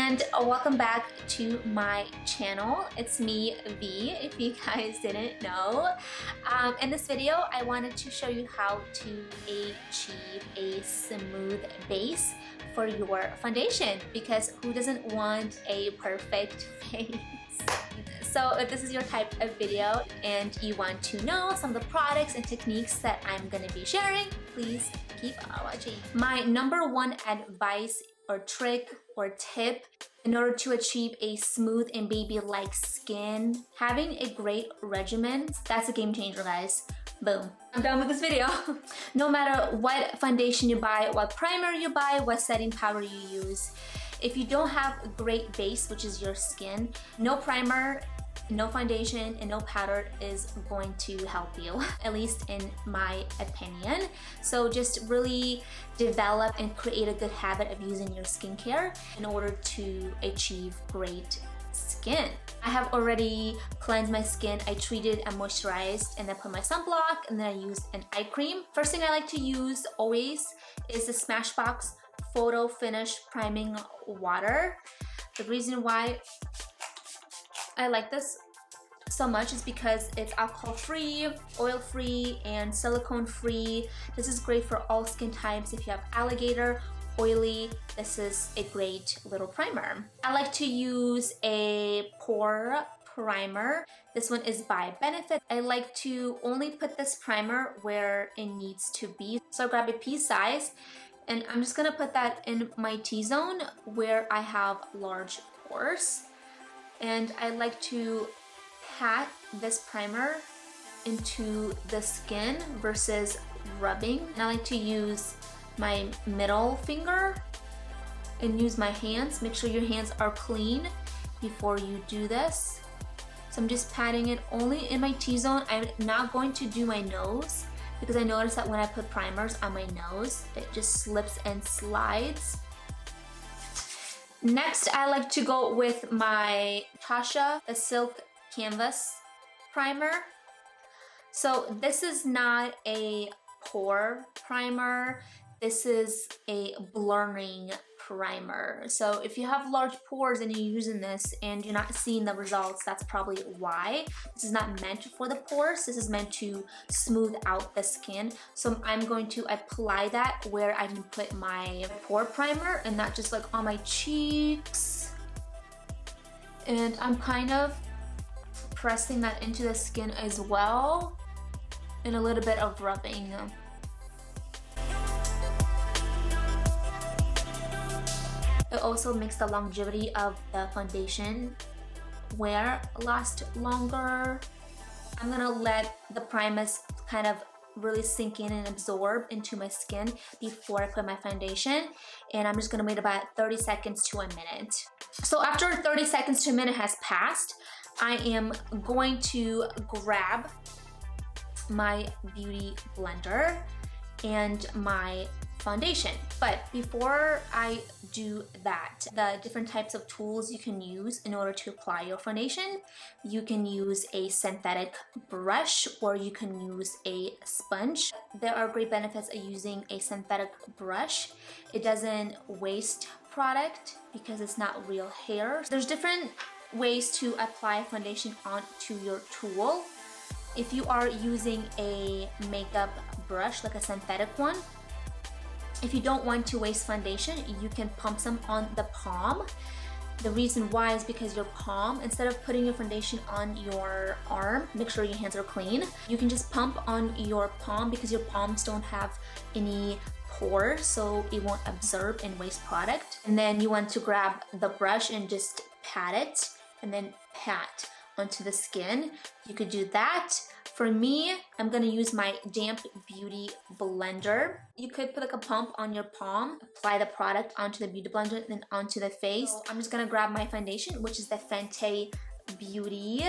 and welcome back to my channel. It's me, V, if you guys didn't know. In this video, I wanted to show you how to achieve a smooth base for your foundation, because who doesn't want a perfect face? So if this is your type of video and you want to know some of the products and techniques that I'm going to be sharing, please keep watching. My number one advice or trick or tip in order to achieve a smooth and baby-like skin, having a great regimen, that's a game changer, guys. Boom. I'm done with this video. No matter what foundation you buy, what primer you buy, what setting powder you use, if you don't have a great base, which is your skin, no primer, no foundation, and no powder is going to help you, at least in my opinion. So just really develop and create a good habit of using your skincare in order to achieve great skin. I have already cleansed my skin. I treated and moisturized, and then put my sunblock, and then I used an eye cream. First thing I like to use always is the Smashbox Photo Finish Priming Water. The reason why I like this so much is because it's alcohol-free, oil-free, and silicone-free. This is great for all skin types. If you have alligator, oily, this is a great little primer. I like to use a Pore primer. This one is by Benefit. I like to only put this primer where it needs to be. So I grab a pea size, and I'm just gonna put that in my T-zone where I have large pores. And I like to pat this primer into the skin versus rubbing. And I like to use my middle finger and use my hands. Make sure your hands are clean before you do this. So I'm just patting it only in my T-zone. I'm not going to do my nose because I noticed that when I put primers on my nose, it just slips and slides. Next, I like to go with my Tatcha, the Silk Canvas primer. So this is not a pore primer. This is a blurring primer. So if you have large pores and you're using this and you're not seeing the results, that's probably why. This is not meant for the pores. This is meant to smooth out the skin. So I'm going to apply that where I can put my pore primer, and not just like on my cheeks. And I'm kind of pressing that into the skin as well, and a little bit of rubbing. It also makes the longevity of the foundation wear last longer. I'm gonna let the primers kind of really sink in and absorb into my skin before I put my foundation, and I'm just gonna wait about 30 seconds to a minute. So after 30 seconds to a minute has passed, I am going to grab my beauty blender and my foundation. But before I do that, the different types of tools you can use in order to apply your foundation, you can use a synthetic brush or you can use a sponge. There are great benefits of using a synthetic brush. It doesn't waste product because it's not real hair. There's different ways to apply foundation onto your tool. If you are using a makeup brush, like a synthetic one, if you don't want to waste foundation, you can pump some on the palm. The reason why is because your palm, instead of putting your foundation on your arm, make sure your hands are clean. You can just pump on your palm because your palms don't have any pores, so it won't absorb and waste product. And then you want to grab the brush and just pat it, and then pat onto the skin. You could do that. For me, I'm gonna use my damp beauty blender. You could put like a pump on your palm, apply the product onto the beauty blender, and then onto the face. So I'm just gonna grab my foundation, which is the Fenty Beauty.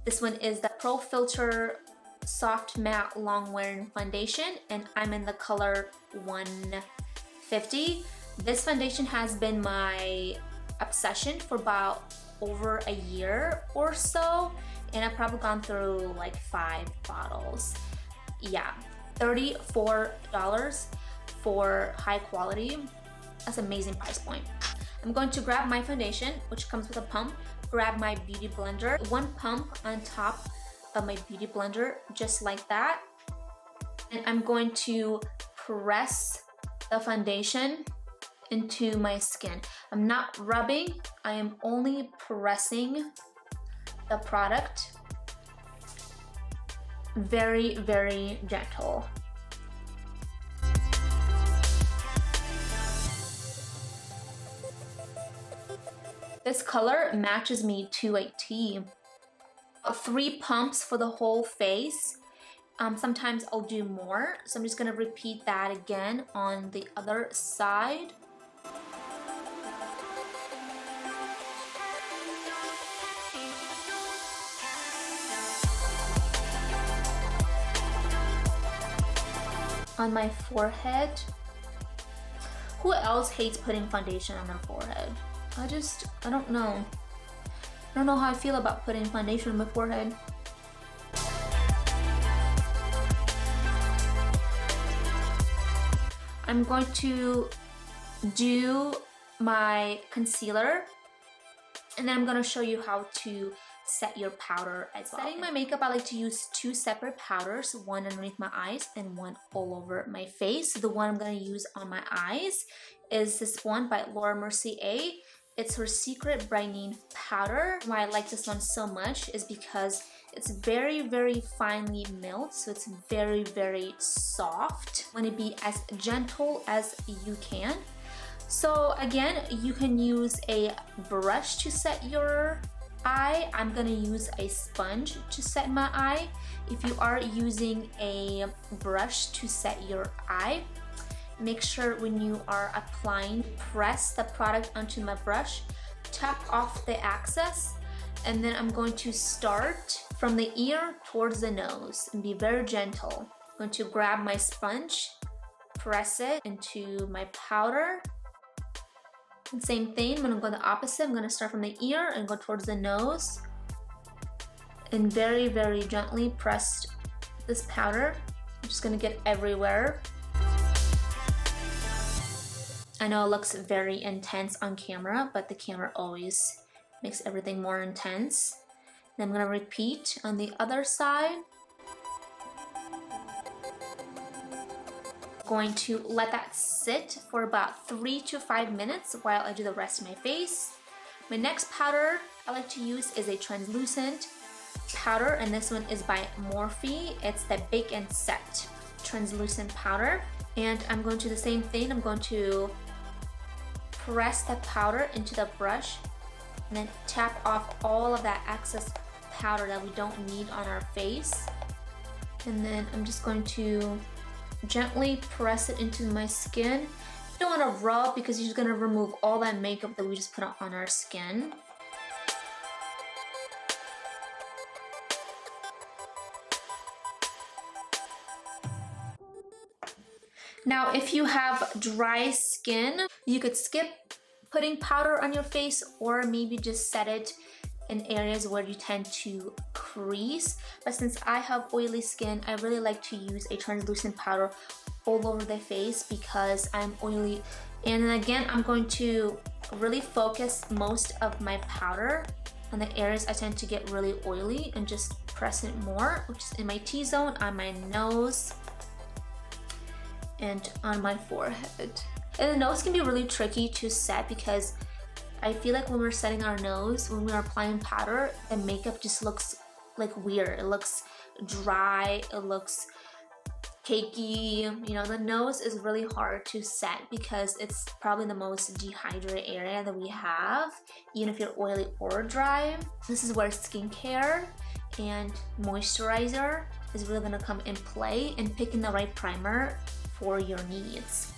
This one is the Pro Filter Soft Matte Long Wearing Foundation, and I'm in the color 150. This foundation has been my obsession for about over a year or so, and I've probably gone through like 5 bottles. Yeah, $34 for high quality. That's an amazing price point. I'm going to grab my foundation, which comes with a pump, grab my beauty blender, one pump on top of my beauty blender, just like that. And I'm going to press the foundation into my skin. I'm not rubbing, I am only pressing the product. Very, very gentle. This color matches me to a T. 3 pumps for the whole face. Sometimes I'll do more, so I'm just gonna repeat that again on the other side. On my forehead. Who else hates putting foundation on their forehead? I don't know. I don't know how I feel about putting foundation on my forehead. I'm going to do my concealer, and then I'm going to show you how to set your powder as well. Setting my makeup, I like to use 2 separate powders, one underneath my eyes and one all over my face. So the one I'm going to use on my eyes is this one by Mercier. It's her secret brightening powder. Why I like this one so much is because it's very, very finely milled, so it's very, very soft. You want to be as gentle as you can. So again, you can use a brush to set your eye. I'm gonna use a sponge to set my eye. If you are using a brush to set your eye, make sure when you are applying, press the product onto my brush, tap off the excess, and then I'm going to start from the ear towards the nose and be very gentle. I'm going to grab my sponge, press it into my powder. And same thing, I'm gonna go the opposite. I'm gonna start from the ear and go towards the nose. And very, very gently press this powder. I'm just gonna get everywhere. I know it looks very intense on camera, but the camera always makes everything more intense. Then I'm gonna repeat on the other side. Going to let that sit for about 3 to 5 minutes while I do the rest of my face. My next powder I like to use is a translucent powder, and this one is by Morphe. It's the Bake and Set translucent powder. And I'm going to do the same thing. I'm going to press the powder into the brush and then tap off all of that excess powder that we don't need on our face. And then I'm just going to gently press it into my skin. You don't want to rub because you're just going to remove all that makeup that we just put on our skin. Now, if you have dry skin, you could skip putting powder on your face, or maybe just set it in areas where you tend to crease. But since I have oily skin, I really like to use a translucent powder all over the face because I'm oily. And then again, I'm going to really focus most of my powder on the areas I tend to get really oily and just press it more, which is in my T-zone, on my nose, and on my forehead. And the nose can be really tricky to set because I feel like when we're setting our nose, when we're applying powder, the makeup just looks like weird. It looks dry, it looks cakey. You know, the nose is really hard to set because it's probably the most dehydrated area that we have, even if you're oily or dry. This is where skincare and moisturizer is really gonna come in play, and picking the right primer for your needs,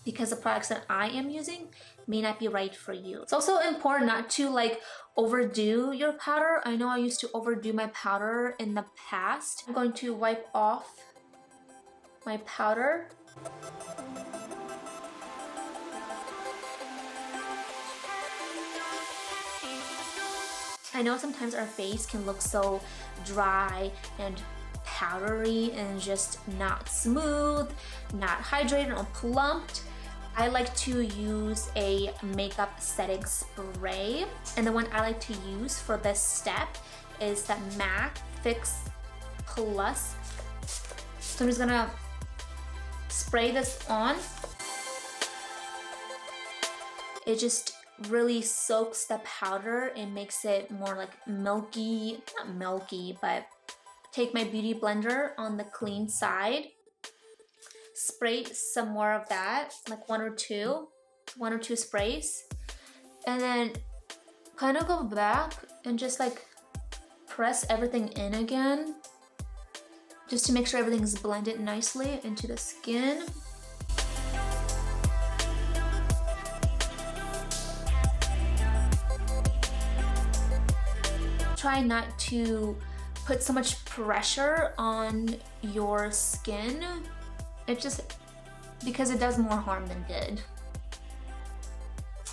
because the products that I am using may not be right for you. It's also important not to like overdo your powder. I know I used to overdo my powder in the past. I'm going to wipe off my powder. I know sometimes our face can look so dry and powdery and just not smooth, not hydrated or plumped. I like to use a makeup setting spray, and the one I like to use for this step is the MAC Fix Plus. So I'm just gonna spray this on. It just really soaks the powder and makes it more like milky, not milky, but take my beauty blender on the clean side, spray some more of that, like one or two sprays, and then kind of go back and just like press everything in again, just to make sure everything's blended nicely into the skin. Try not to put so much pressure on your skin. It just, because it does more harm than good.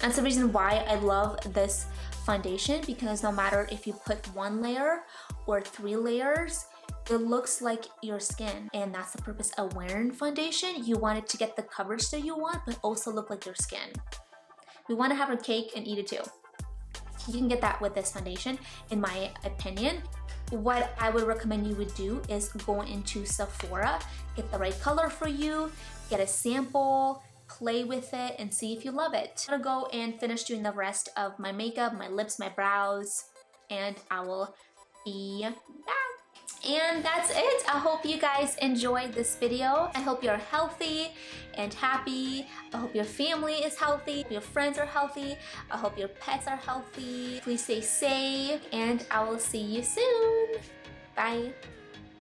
That's the reason why I love this foundation, because no matter if you put 1 layer or 3 layers, it looks like your skin. And that's the purpose of wearing foundation. You want it to get the coverage that you want, but also look like your skin. We want to have a cake and eat it too. You can get that with this foundation, in my opinion. What I would recommend you would do is go into Sephora, get the right color for you, get a sample, play with it, and see if you love it. I'm gonna go and finish doing the rest of my makeup, my lips, my brows, and I will be back. And that's it. I hope you guys enjoyed this video. I hope you're healthy and happy. I hope your family is healthy, your friends are healthy. I hope your pets are healthy. Please stay safe, and I will see you soon. Bye.